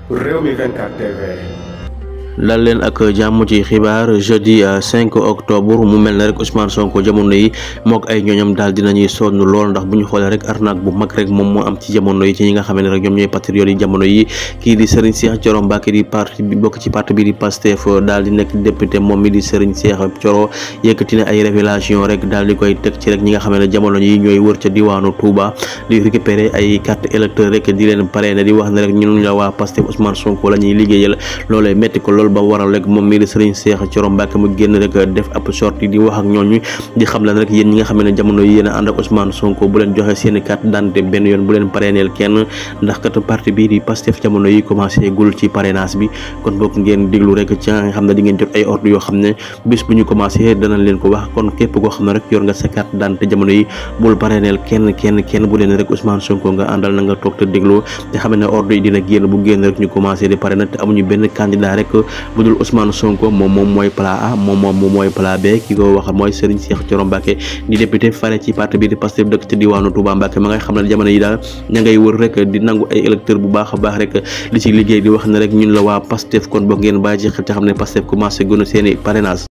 Rewmi 24 TV. dal leen ak jàmm ci xibaar jeudi 5 octobre mu mel ne rek Ousmane Sonko jamono yi mook ay ñooñam daal dinañuy sonn lool ndax bu ñu xoolee rek arnaque bu mag rek moom moo am ci jamono yi ci ñi nga xam ne rek ñoom ñooy patriotes yi jamono yi kii di Serigne Cheikh Thioro Mbacké di parti bi bokk ci parti bi di Pastef daal di nekk député moom mi di Serigne Cheikh Thioro yëkkati na ay révélation rek daal di koy teg ci rek ñi nga xam ne jamono yi ñooy wër ca diwaanu Touba di récupérer ay carte électeur rek di leen parrainer di wax ne rek ñun la waa Pastef Ousmane Sonko la ñuy liggéeyal loolee metti ko lool ba waral rek moom mii di Serigne Cheikh Thioro Mbacké mu génn rek def ab sortie di wax ak ñooñu di xam leen rek yéen ñi nga xam ne jamono yi yéen a ànd ak Ousmane Sonko bu leen joxe seen carte d'identité benn yoon bu leen parrainel kenn ndax kat parti bii di Pastef jamono yi commencé gul ci parrainage bi kon bokk ngeen déglu rek ci nga xam ne di ngeen jot ay ordre yoo xam ne bis bu ñu commencé danañ leen ko wax kon képp koo xam ne rek yor nga sa carte d'identité jamono yi bul parrainel kenn bu leen rek Ousmane Sonko nga àndal na nga toog te déglu te xam ne ordre yi dina génn bu génn rek ñu commencé di parrainer te amuñu benn candidat rek bu dul Ousmane Sonko moom mooy plan A moom mooy plan B ki ko wax mooy Serigne Cheikh Thioro Mbacké di député fare ci parti bi di Pastef dëkk ci diwaanu Touba Mbacké ma ngay xam ne jamono yi daal ña ngay wër rek di nangu ay électeur bu baax a baax rek li ci liggéey di wax ne rek ñun la waa Pastef kon boo ngeen bàyyi ci xel te xam ne Pastef commencé gën a seeni parrainage